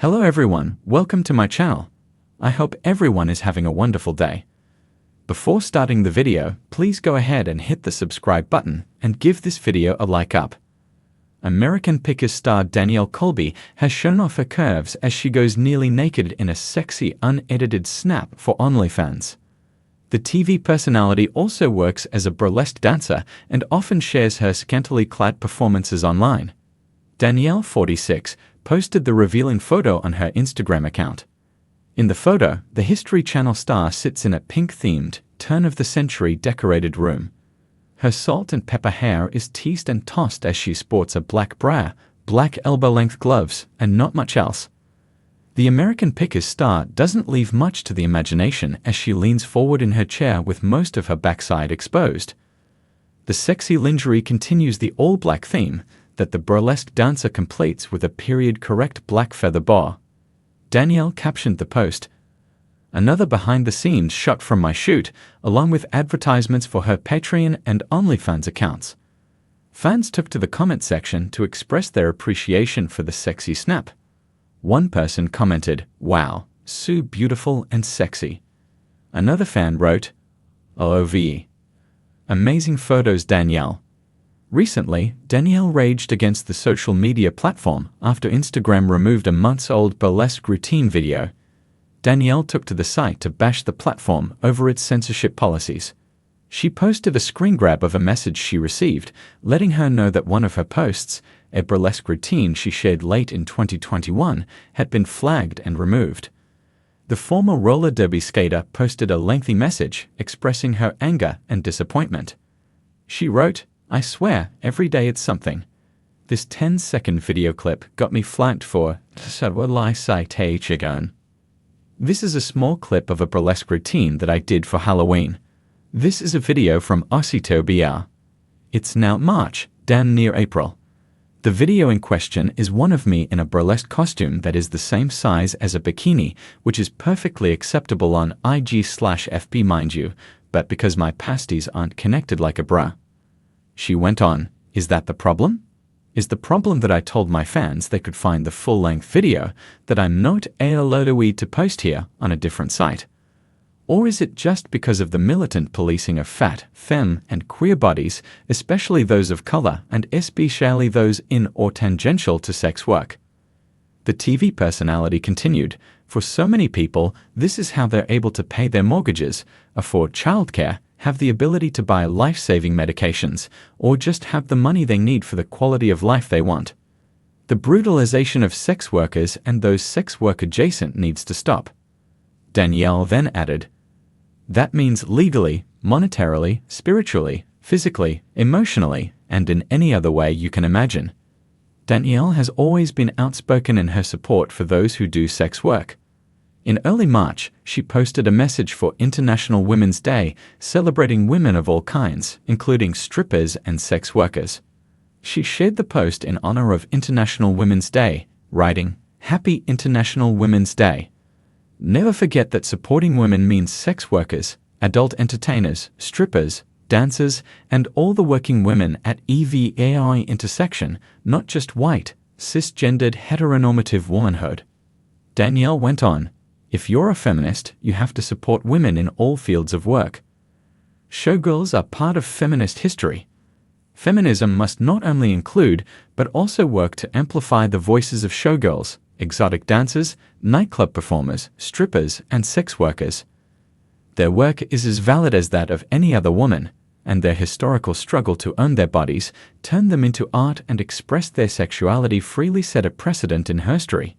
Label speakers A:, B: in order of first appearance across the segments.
A: Hello everyone, welcome to my channel. I hope everyone is having a wonderful day. Before starting the video, please go ahead and hit the subscribe button and give this video a like up. American Pickers star Danielle Colby has shown off her curves as she goes nearly naked in a sexy, unedited snap for OnlyFans. The TV personality also works as a burlesque dancer and often shares her scantily clad performances online. Danielle, 46, posted the revealing photo on her Instagram account. In the photo, the History Channel star sits in a pink-themed, turn-of-the-century decorated room. Her salt and pepper hair is teased and tossed as she sports a black bra, black elbow-length gloves, and not much else. The American Pickers star doesn't leave much to the imagination as she leans forward in her chair with most of her backside exposed. The sexy lingerie continues the all-black theme that the burlesque dancer completes with a period-correct black feather boa. Danielle captioned the post, "Another behind-the-scenes shot from my shoot, along with advertisements for her Patreon and OnlyFans accounts." Fans took to the comment section to express their appreciation for the sexy snap. One person commented, "Wow, so beautiful and sexy." Another fan wrote, "OOV. Amazing photos, Danielle." Recently, Danielle raged against the social media platform after Instagram removed a months-old burlesque routine video. Danielle took to the site to bash the platform over its censorship policies. She posted a screen grab of a message she received, letting her know that one of her posts, a burlesque routine she shared late in 2021, had been flagged and removed. The former roller derby skater posted a lengthy message expressing her anger and disappointment. She wrote, "I swear, every day it's something. This 10-second video clip got me flagged for citation. This is a small clip of a burlesque routine that I did for Halloween. This is a video from October. It's now March, damn near April. The video in question is one of me in a burlesque costume that is the same size as a bikini, which is perfectly acceptable on IG/FB, mind you, but because my pasties aren't connected like a bra." She went on, "Is that the problem? Is the problem that I told my fans they could find the full-length video that I'm not allowed to post here on a different site? Or is it just because of the militant policing of fat, femme, and queer bodies, especially those of color and especially those in or tangential to sex work?" The TV personality continued, "For so many people, this is how they're able to pay their mortgages, afford childcare, have the ability to buy life-saving medications, or just have the money they need for the quality of life they want. The brutalization of sex workers and those sex work adjacent needs to stop." Danielle then added, "That means legally, monetarily, spiritually, physically, emotionally, and in any other way you can imagine." Danielle has always been outspoken in her support for those who do sex work. In early March, she posted a message for International Women's Day celebrating women of all kinds, including strippers and sex workers. She shared the post in honor of International Women's Day, writing, "Happy International Women's Day. Never forget that supporting women means sex workers, adult entertainers, strippers, dancers, and all the working women at EVAI intersection, not just white, cisgendered heteronormative womanhood." Danielle went on, "If you're a feminist, you have to support women in all fields of work. Showgirls are part of feminist history. Feminism must not only include, but also work to amplify the voices of showgirls, exotic dancers, nightclub performers, strippers, and sex workers. Their work is as valid as that of any other woman, and their historical struggle to own their bodies, turn them into art, and express their sexuality freely set a precedent in history."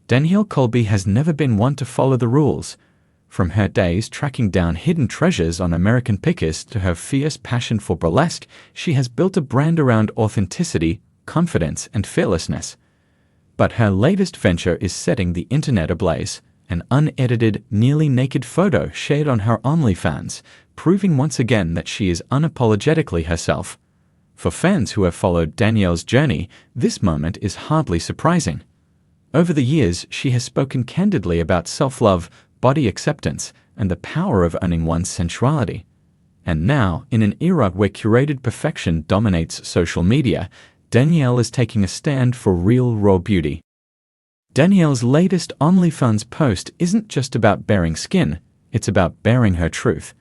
A: Danielle Colby has never been one to follow the rules. From her days tracking down hidden treasures on American Pickers to her fierce passion for burlesque, she has built a brand around authenticity, confidence, and fearlessness. But her latest venture is setting the internet ablaze, an unedited, nearly naked photo shared on her OnlyFans, proving once again that she is unapologetically herself. For fans who have followed Danielle's journey, this moment is hardly surprising. Over the years, she has spoken candidly about self-love, body acceptance, and the power of owning one's sensuality. And now, in an era where curated perfection dominates social media, Danielle is taking a stand for real, raw beauty. Danielle's latest OnlyFans post isn't just about baring skin, it's about baring her truth.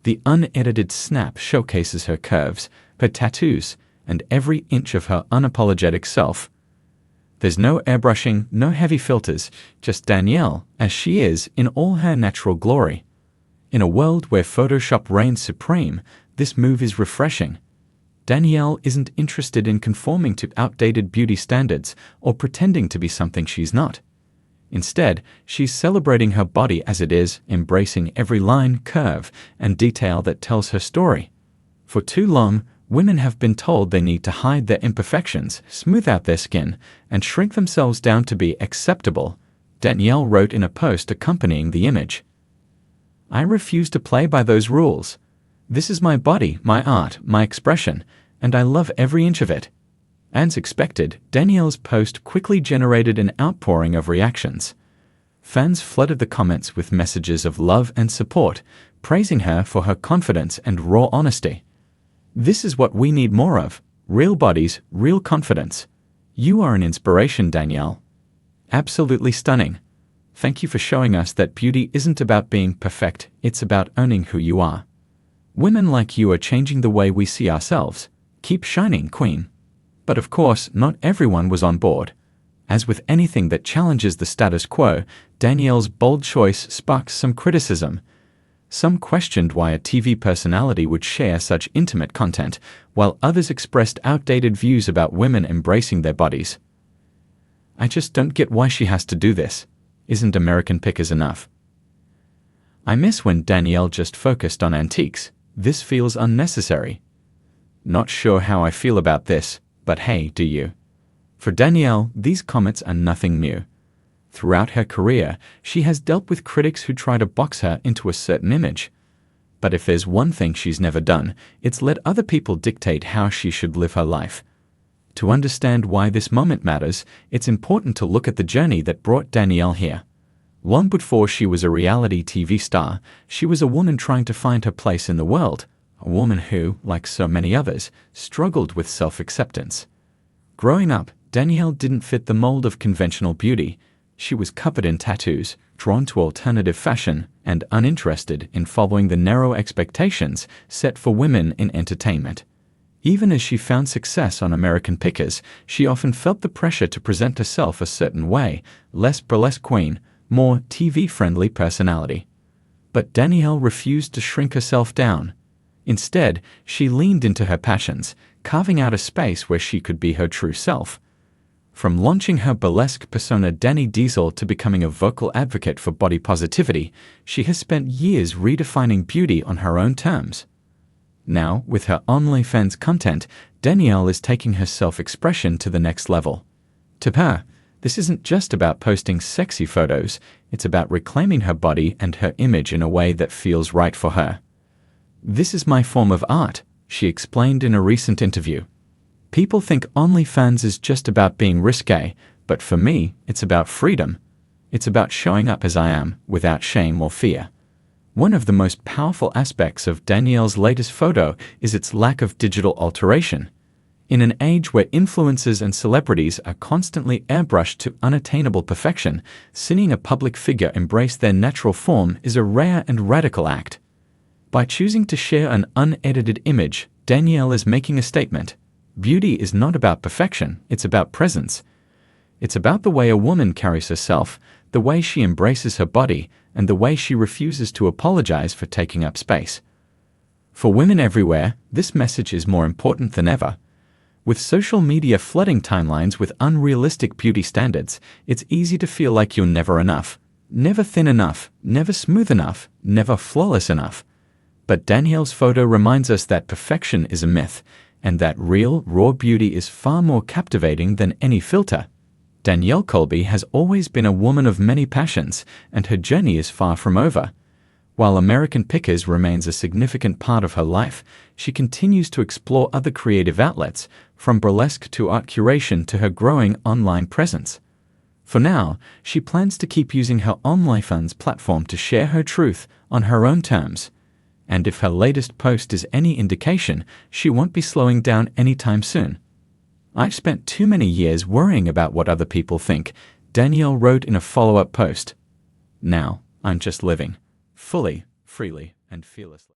A: The unedited snap showcases her curves, her tattoos, and every inch of her unapologetic self. There's no airbrushing, no heavy filters, just Danielle as she is in all her natural glory. In a world where Photoshop reigns supreme, this move is refreshing. Danielle isn't interested in conforming to outdated beauty standards or pretending to be something she's not. Instead, she's celebrating her body as it is, embracing every line, curve, and detail that tells her story. For too long, women have been told they need to hide their imperfections, smooth out their skin, and shrink themselves down to be acceptable, Danielle wrote in a post accompanying the image. I refuse to play by those rules. This is my body, my art, my expression, and I love every inch of it. As expected, Danielle's post quickly generated an outpouring of reactions. Fans flooded the comments with messages of love and support, praising her for her confidence and raw honesty. This is what we need more of: real bodies, real confidence. You are an inspiration, Danielle. Absolutely stunning. Thank you for showing us that beauty isn't about being perfect, it's about owning who you are. Women like you are changing the way we see ourselves. Keep shining, Queen. But of course, not everyone was on board. As with anything that challenges the status quo, Danielle's bold choice sparked some criticism. Some questioned why a TV personality would share such intimate content, while others expressed outdated views about women embracing their bodies. I just don't get why she has to do this. Isn't American Pickers enough? I miss when Danielle just focused on antiques. This feels unnecessary. Not sure how I feel about this, but hey, do you? For Danielle, these comments are nothing new. Throughout her career, she has dealt with critics who try to box her into a certain image. But if there's one thing she's never done, it's let other people dictate how she should live her life. To understand why this moment matters, it's important to look at the journey that brought Danielle here. Long before she was a reality TV star, she was a woman trying to find her place in the world, a woman who, like so many others, struggled with self-acceptance. Growing up, Danielle didn't fit the mold of conventional beauty. She was covered in tattoos, drawn to alternative fashion, and uninterested in following the narrow expectations set for women in entertainment. Even as she found success on American Pickers, she often felt the pressure to present herself a certain way, less burlesque queen, more TV-friendly personality. But Danielle refused to shrink herself down. Instead, she leaned into her passions, carving out a space where she could be her true self. From launching her burlesque persona Danny Diesel to becoming a vocal advocate for body positivity, she has spent years redefining beauty on her own terms. Now, with her OnlyFans content, Danielle is taking her self-expression to the next level. To her, this isn't just about posting sexy photos, it's about reclaiming her body and her image in a way that feels right for her. This is my form of art, she explained in a recent interview. People think OnlyFans is just about being risque, but for me, it's about freedom. It's about showing up as I am, without shame or fear. One of the most powerful aspects of Danielle's latest photo is its lack of digital alteration. In an age where influencers and celebrities are constantly airbrushed to unattainable perfection, seeing a public figure embrace their natural form is a rare and radical act. By choosing to share an unedited image, Danielle is making a statement. Beauty is not about perfection, it's about presence. It's about the way a woman carries herself, the way she embraces her body, and the way she refuses to apologize for taking up space. For women everywhere, this message is more important than ever. With social media flooding timelines with unrealistic beauty standards, it's easy to feel like you're never enough, never thin enough, never smooth enough, never flawless enough. But Danielle's photo reminds us that perfection is a myth, and that real, raw beauty is far more captivating than any filter. Danielle Colby has always been a woman of many passions, and her journey is far from over. While American Pickers remains a significant part of her life, she continues to explore other creative outlets, from burlesque to art curation to her growing online presence. For now, she plans to keep using her OnlyFans platform to share her truth on her own terms. And if her latest post is any indication, she won't be slowing down anytime soon. I've spent too many years worrying about what other people think, Danielle wrote in a follow-up post. Now, I'm just living fully, freely, and fearlessly.